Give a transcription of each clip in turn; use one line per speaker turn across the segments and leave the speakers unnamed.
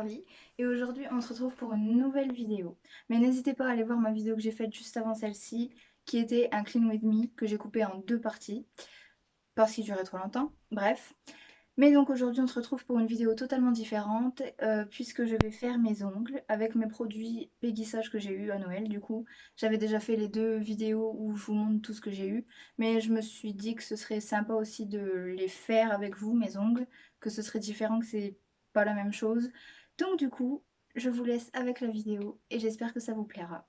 Charlie et aujourd'hui on se retrouve pour une nouvelle vidéo. Mais n'hésitez pas à aller voir ma vidéo que j'ai faite juste avant celle-ci qui était un clean with me que j'ai coupé en deux parties parce qu'il durait trop longtemps. Bref. Mais donc aujourd'hui on se retrouve pour une vidéo totalement différente puisque je vais faire mes ongles avec mes produits Peggy-Sage que j'ai eu à Noël. Du coup j'avais déjà fait les deux vidéos où je vous montre tout ce que j'ai eu, mais je me suis dit que ce serait sympa aussi de les faire avec vous, mes ongles, que ce serait différent, que c'est pas la même chose. Donc du coup je vous laisse avec la vidéo et j'espère que ça vous plaira.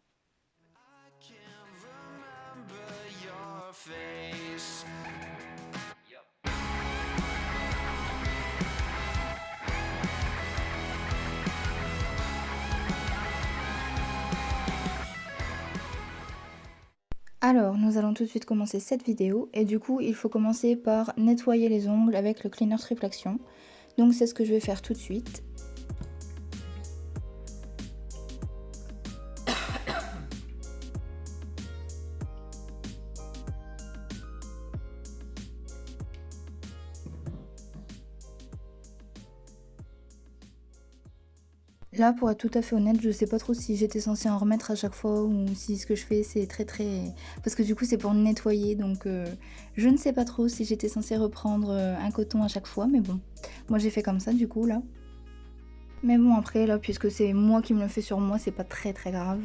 Alors, nous allons tout de suite commencer cette vidéo et du coup, il faut commencer par nettoyer les ongles avec le cleaner triple action. Donc c'est ce que je vais faire tout de suite. Là, pour être tout à fait honnête, je sais pas trop si j'étais censée en remettre à chaque fois ou si ce que je fais c'est très... Parce que du coup c'est pour nettoyer, donc je ne sais pas trop si j'étais censée reprendre un coton à chaque fois, mais bon. Moi j'ai fait comme ça du coup là. Mais bon après là, puisque c'est moi qui me le fais sur moi, c'est pas très grave.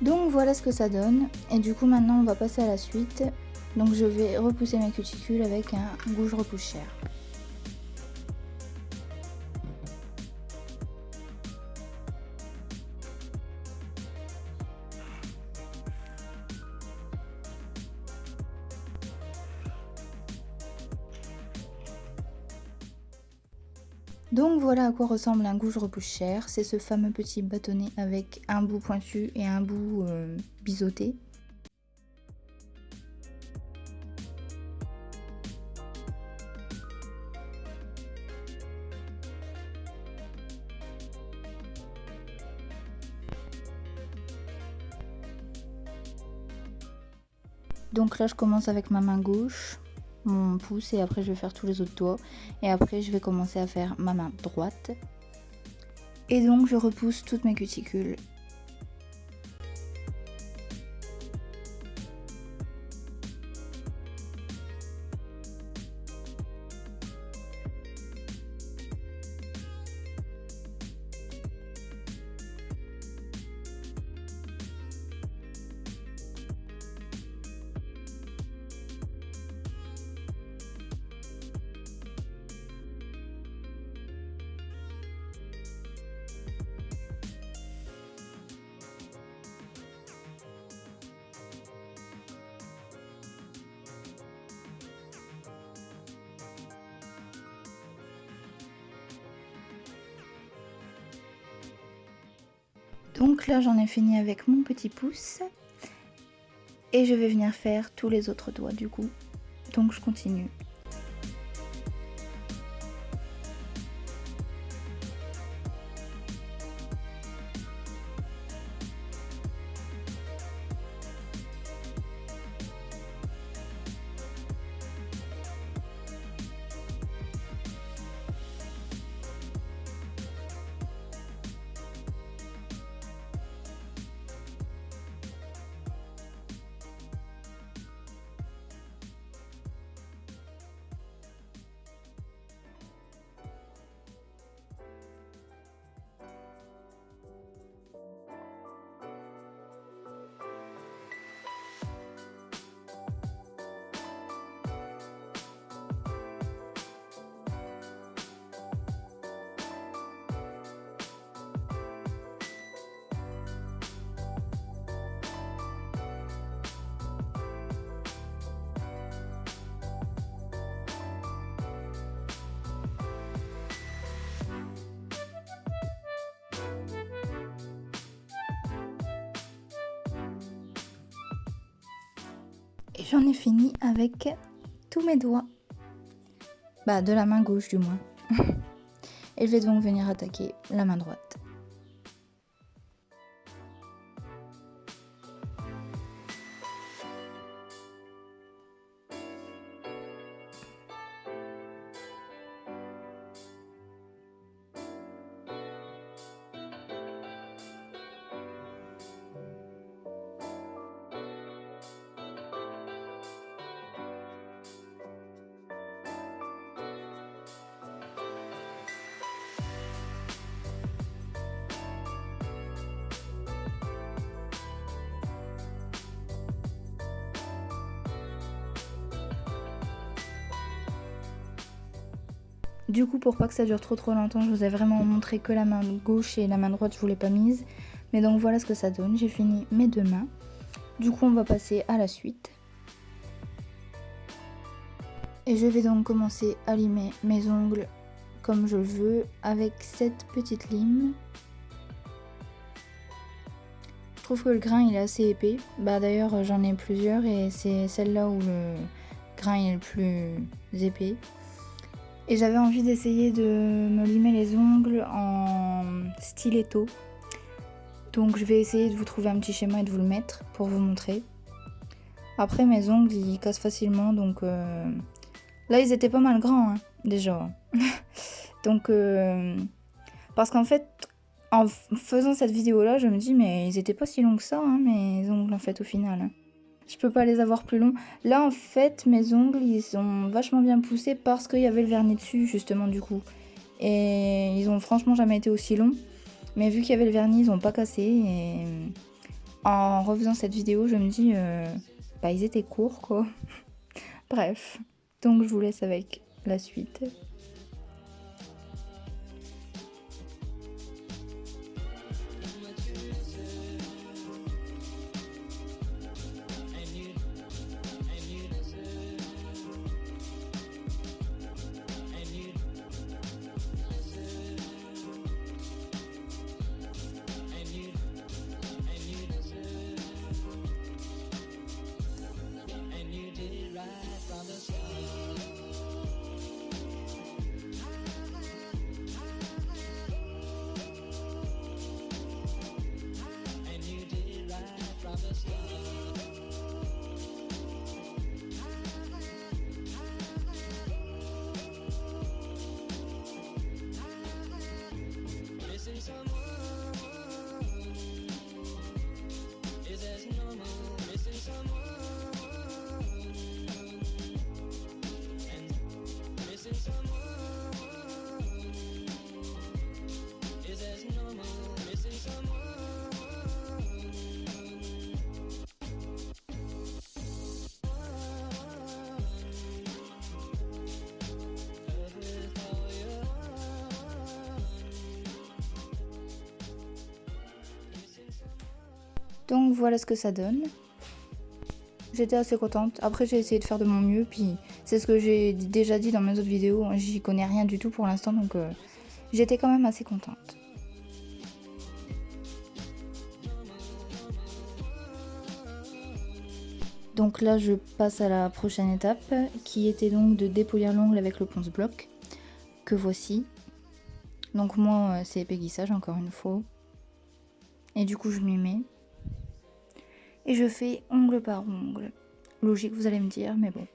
Donc voilà ce que ça donne, et du coup maintenant on va passer à la suite. Donc je vais repousser mes cuticules avec un gouge repousse chair. Donc voilà à quoi ressemble un gouge repousse chair, c'est ce fameux petit bâtonnet avec un bout pointu et un bout biseauté. Donc là je commence avec ma main gauche, mon pouce, et après je vais faire tous les autres doigts. Et après je vais commencer à faire ma main droite. Et donc je repousse toutes mes cuticules. Donc là j'en ai fini avec mon petit pouce. Et je vais venir faire tous les autres doigts du coup. Donc je continue. Et j'en ai fini avec tous mes doigts. Bah de la main gauche du moins. Et je vais donc venir attaquer la main droite. Du coup, pour pas que ça dure trop longtemps, je vous ai vraiment montré que la main gauche et la main droite, je vous l'ai pas mise. Mais donc voilà ce que ça donne, j'ai fini mes deux mains. Du coup, on va passer à la suite. Et je vais donc commencer à limer mes ongles comme je veux avec cette petite lime. Je trouve que le grain il est assez épais. Bah d'ailleurs j'en ai plusieurs et c'est celle-là où le grain est le plus épais. Et j'avais envie d'essayer de me limer les ongles en stiletto. Donc je vais essayer de vous trouver un petit schéma et de vous le mettre pour vous montrer. Après mes ongles ils cassent facilement donc là ils étaient pas mal grands hein, déjà. Donc parce qu'en fait en faisant cette vidéo là je me dis mais ils étaient pas si longs que ça hein, mes ongles en fait au final. Hein. Je peux pas les avoir plus longs. Là en fait mes ongles ils ont vachement bien poussé parce qu'il y avait le vernis dessus justement du coup. Et ils ont franchement jamais été aussi longs. Mais vu qu'il y avait le vernis ils ont pas cassé. Et en refaisant cette vidéo je me dis bah ils étaient courts quoi. Bref. Donc je vous laisse avec la suite. Donc voilà ce que ça donne. J'étais assez contente. Après j'ai essayé de faire de mon mieux. Puis c'est ce que j'ai déjà dit dans mes autres vidéos. J'y connais rien du tout pour l'instant. Donc j'étais quand même assez contente. Donc là je passe à la prochaine étape. Qui était donc de dépolir l'ongle avec le ponce-bloc. Que voici. Donc moi c'est épaississage encore une fois. Et du coup je m'y mets. Et je fais ongle par ongle. Logique, vous allez me dire, mais bon.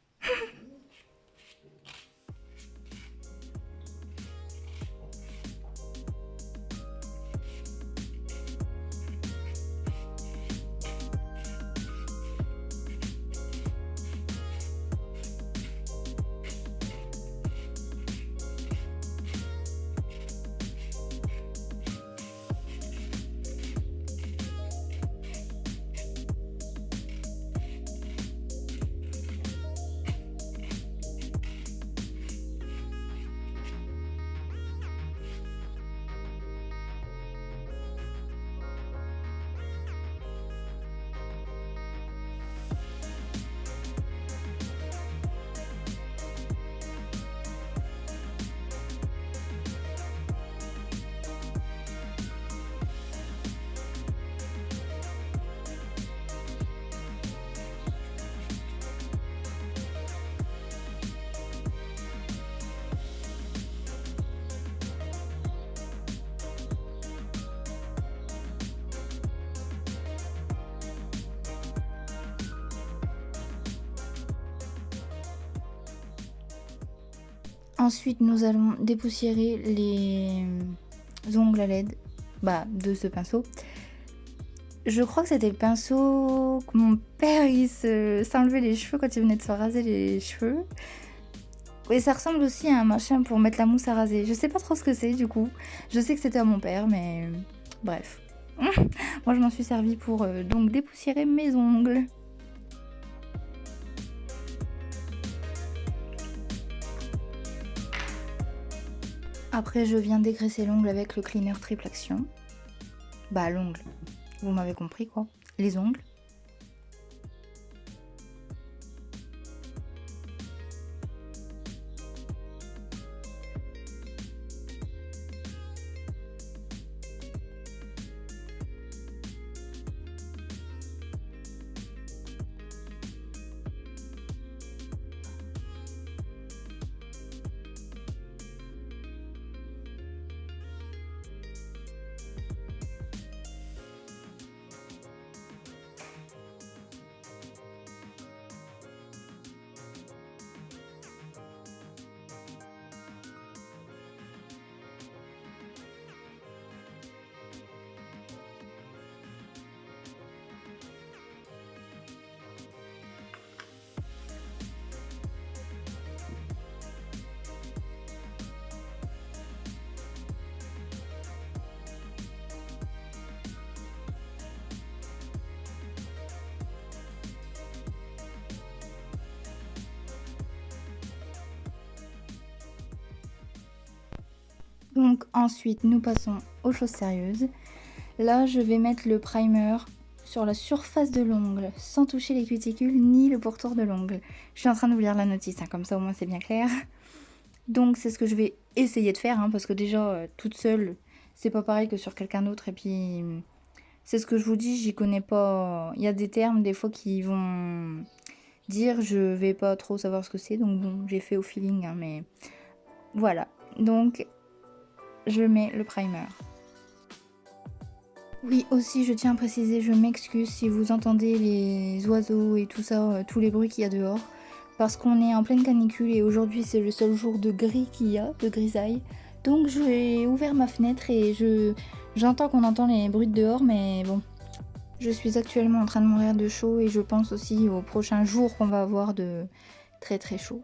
Ensuite, nous allons dépoussiérer les ongles à LED de ce pinceau. Je crois que c'était le pinceau que mon père s'enlevait les cheveux quand il venait de se raser les cheveux. Et ça ressemble aussi à un machin pour mettre la mousse à raser. Je sais pas trop ce que c'est du coup. Je sais que c'était à mon père, mais bref. Moi je m'en suis servi pour donc dépoussiérer mes ongles. Après je viens dégraisser l'ongle avec le cleaner triple action. L'ongle, vous m'avez compris quoi. Les ongles. Donc ensuite nous passons aux choses sérieuses. Là je vais mettre le primer sur la surface de l'ongle sans toucher les cuticules ni le pourtour de l'ongle. Je suis en train de vous lire la notice, comme ça au moins c'est bien clair. Donc c'est ce que je vais essayer de faire parce que déjà toute seule c'est pas pareil que sur quelqu'un d'autre. Et puis c'est ce que je vous dis, j'y connais pas. Il y a des termes des fois qui vont dire, je vais pas trop savoir ce que c'est. Donc bon, j'ai fait au feeling mais voilà. Donc je mets le primer. Oui, aussi, je tiens à préciser, je m'excuse si vous entendez les oiseaux et tout ça, tous les bruits qu'il y a dehors. Parce qu'on est en pleine canicule et aujourd'hui, c'est le seul jour de gris qu'il y a, de grisaille. Donc, j'ai ouvert ma fenêtre et j'entends qu'on entend les bruits de dehors, mais bon. Je suis actuellement en train de mourir de chaud et je pense aussi aux prochains jours qu'on va avoir de très très chaud.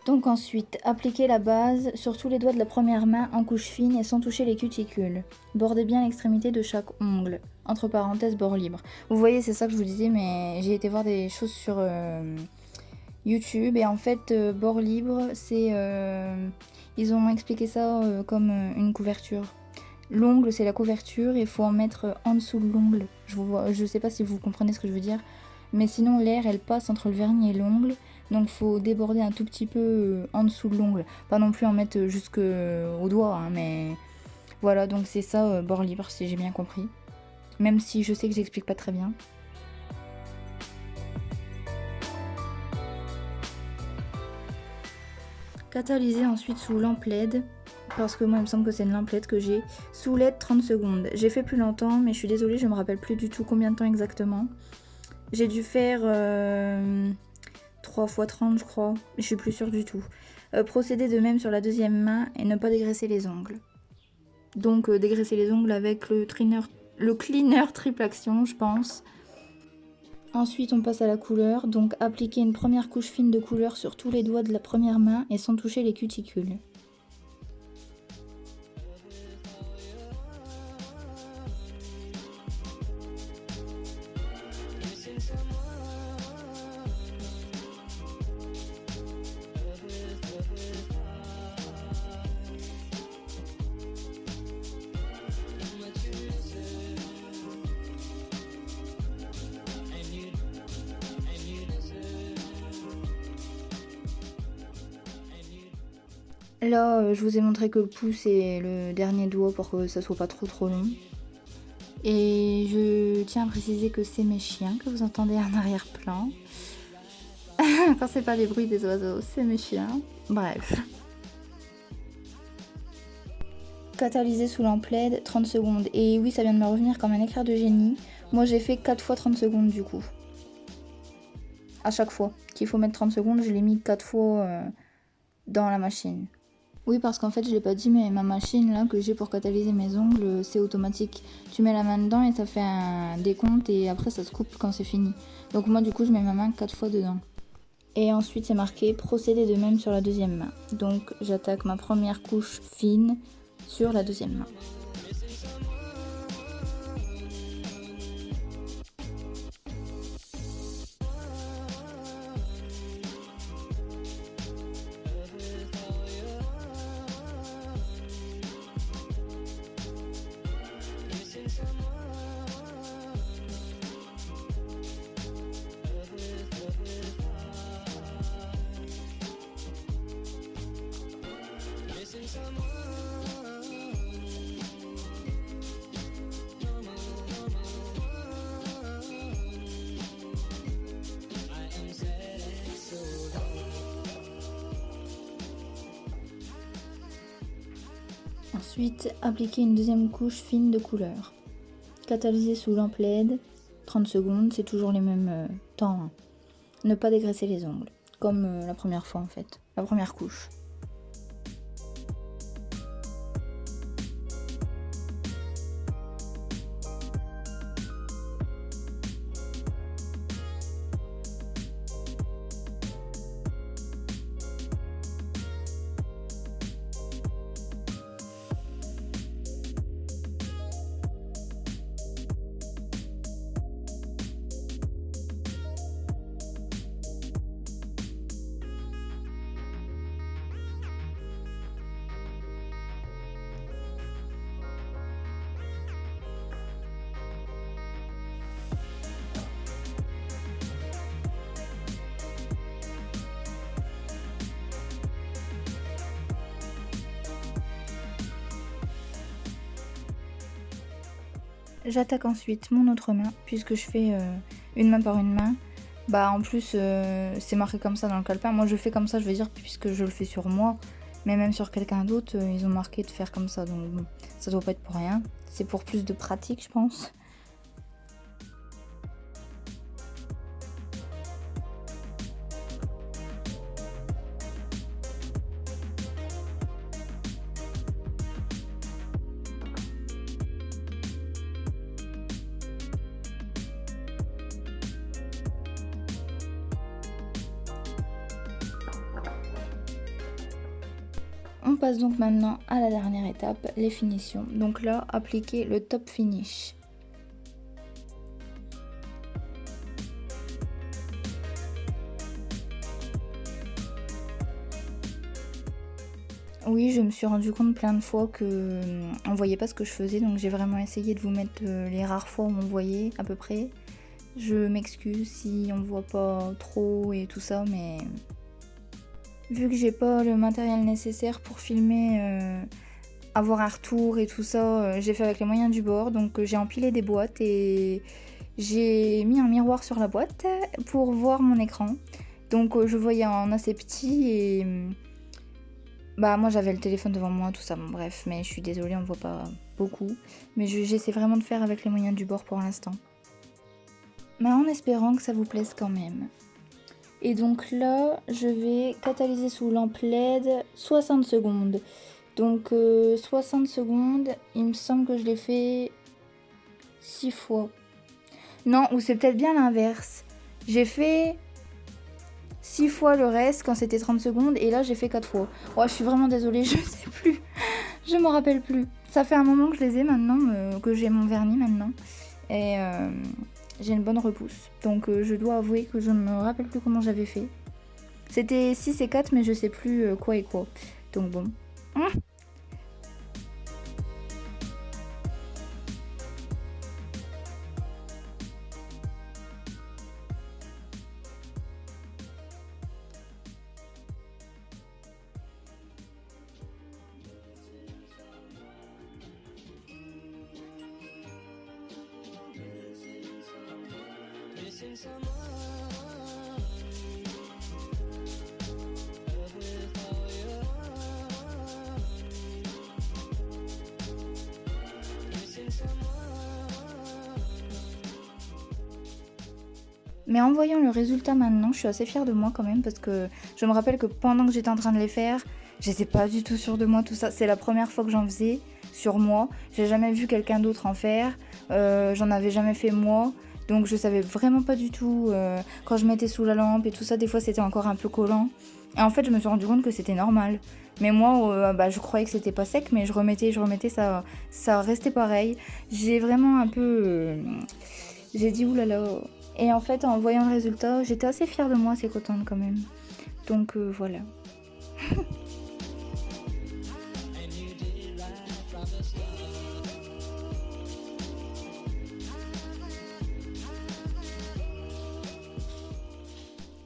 Donc ensuite, appliquez la base sur tous les doigts de la première main en couche fine et sans toucher les cuticules. Bordez bien l'extrémité de chaque ongle, entre parenthèses bord libre. Vous voyez, c'est ça que je vous disais, mais j'ai été voir des choses sur YouTube et en fait, bord libre, c'est ils ont expliqué ça comme une couverture. L'ongle, c'est la couverture et il faut en mettre en dessous de l'ongle. Je sais pas si vous comprenez ce que je veux dire, mais sinon l'air, elle passe entre le vernis et l'ongle. Donc faut déborder un tout petit peu en dessous de l'ongle. Pas non plus en mettre jusqu'au doigt, mais voilà, donc c'est ça, bord libre, si j'ai bien compris. Même si je sais que j'explique pas très bien. Catalyser ensuite sous lampe LED, parce que moi il me semble que c'est une lampe LED que j'ai. Sous LED 30 secondes. J'ai fait plus longtemps, mais je suis désolée, je me rappelle plus du tout combien de temps exactement. J'ai dû faire 3 x 30 je crois, je suis plus sûre du tout. Procéder de même sur la deuxième main et ne pas dégraisser les ongles. Donc dégraisser les ongles avec le cleaner triple action je pense. Ensuite on passe à la couleur, donc appliquer une première couche fine de couleur sur tous les doigts de la première main et sans toucher les cuticules. Là, je vous ai montré que le pouce est le dernier doigt pour que ça soit pas trop long. Et je tiens à préciser que c'est mes chiens que vous entendez en arrière-plan. Quand c'est pas les bruits des oiseaux, c'est mes chiens. Bref. Catalysé sous lampe LED, 30 secondes. Et oui, ça vient de me revenir comme un éclair de génie. Moi, j'ai fait 4 fois 30 secondes du coup. À chaque fois qu'il faut mettre 30 secondes, je l'ai mis 4 fois dans la machine. Oui, parce qu'en fait, je l'ai pas dit, mais ma machine là que j'ai pour catalyser mes ongles, c'est automatique. Tu mets la main dedans et ça fait un décompte et après ça se coupe quand c'est fini. Donc moi, du coup, je mets ma main 4 fois dedans. Et ensuite, c'est marqué procéder de même sur la deuxième main. Donc j'attaque ma première couche fine sur la deuxième main. Ensuite, appliquer une deuxième couche fine de couleur. Catalyser sous lampe LED, 30 secondes, c'est toujours les mêmes temps. Hein. Ne pas dégraisser les ongles, comme la première fois en fait, la première couche. J'attaque ensuite mon autre main, puisque je fais une main par une main. Bah en plus c'est marqué comme ça dans le calepin. Moi je fais comme ça, je veux dire, puisque je le fais sur moi. Mais même sur quelqu'un d'autre, ils ont marqué de faire comme ça. Donc bon, ça doit pas être pour rien. C'est pour plus de pratique, je pense. On passe donc maintenant à la dernière étape, les finitions. Donc là, appliquer le top finish. Oui, je me suis rendu compte plein de fois que on voyait pas ce que je faisais, donc j'ai vraiment essayé de vous mettre les rares fois où on voyait à peu près. Je m'excuse si on voit pas trop et tout ça, mais vu que j'ai pas le matériel nécessaire pour filmer, avoir un retour et tout ça, j'ai fait avec les moyens du bord. Donc j'ai empilé des boîtes et j'ai mis un miroir sur la boîte pour voir mon écran. Donc je voyais en assez petit et bah moi j'avais le téléphone devant moi, tout ça, bon bref, mais je suis désolée, on voit pas beaucoup. Mais j'essaie vraiment de faire avec les moyens du bord pour l'instant. Mais en espérant que ça vous plaise quand même. Et donc là, je vais catalyser sous lampe LED 60 secondes. Donc 60 secondes, il me semble que je l'ai fait 6 fois. Non, ou c'est peut-être bien l'inverse. J'ai fait 6 fois le reste quand c'était 30 secondes et là j'ai fait 4 fois. Ouais, je suis vraiment désolée, je sais plus. Je m'en rappelle plus. Ça fait un moment que je les ai maintenant, que j'ai mon vernis maintenant. Et j'ai une bonne repousse. Donc je dois avouer que je ne me rappelle plus comment j'avais fait. C'était 6 et 4 mais je sais plus quoi et quoi. Donc bon. Mais en voyant le résultat maintenant, je suis assez fière de moi quand même parce que je me rappelle que pendant que j'étais en train de les faire, j'étais pas du tout sûre de moi, tout ça. C'est la première fois que j'en faisais sur moi. J'ai jamais vu quelqu'un d'autre en faire. J'en avais jamais fait moi. Donc je savais vraiment pas du tout quand je mettais sous la lampe et tout ça, des fois c'était encore un peu collant. Et en fait, je me suis rendu compte que c'était normal. Mais moi, bah, je croyais que c'était pas sec, mais je remettais, ça restait pareil. J'ai vraiment un peu... j'ai dit oulala. Et en fait, en voyant le résultat, j'étais assez fière de moi, assez contente quand même. Donc voilà.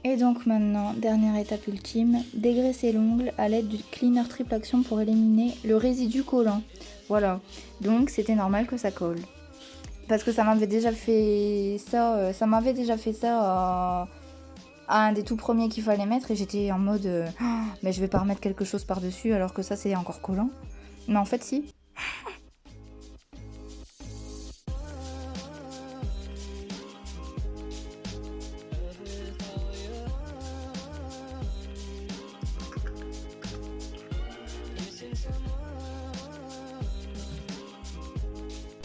Et donc maintenant, dernière étape ultime, dégraisser l'ongle à l'aide du cleaner triple action pour éliminer le résidu collant. Voilà, donc c'était normal que ça colle. Parce que ça m'avait déjà fait ça, à un des tout premiers qu'il fallait mettre et j'étais en mode oh, mais je vais pas remettre quelque chose par-dessus alors que ça c'est encore collant. Mais en fait si.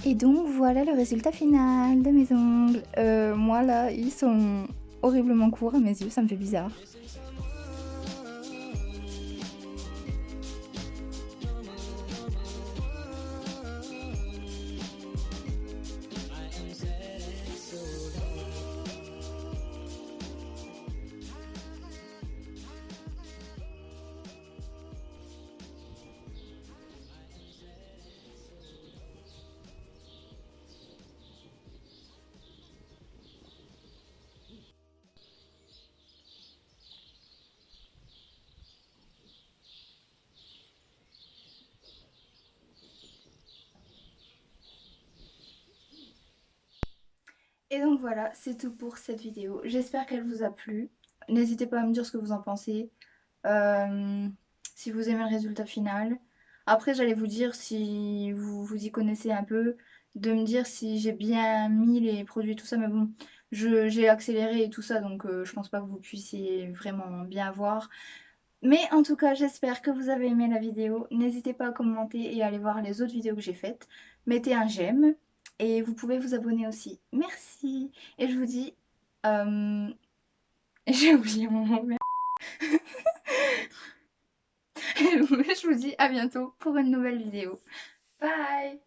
Et donc voilà le résultat final de mes ongles. Moi là, ils sont horriblement courts à mes yeux, ça me fait bizarre. Et donc voilà, c'est tout pour cette vidéo. J'espère qu'elle vous a plu. N'hésitez pas à me dire ce que vous en pensez. euh, si vous aimez le résultat final. Après, j'allais vous dire si vous vous y connaissez un peu, de me dire si j'ai bien mis les produits, tout ça. Mais bon, j'ai accéléré et tout ça, donc je pense pas que vous puissiez vraiment bien voir. Mais en tout cas, j'espère que vous avez aimé la vidéo. N'hésitez pas à commenter et à aller voir les autres vidéos que j'ai faites. Mettez un j'aime et vous pouvez vous abonner aussi. Merci. Et je vous dis... euh, J'ai oublié mon mot. Je vous dis à bientôt pour une nouvelle vidéo. Bye!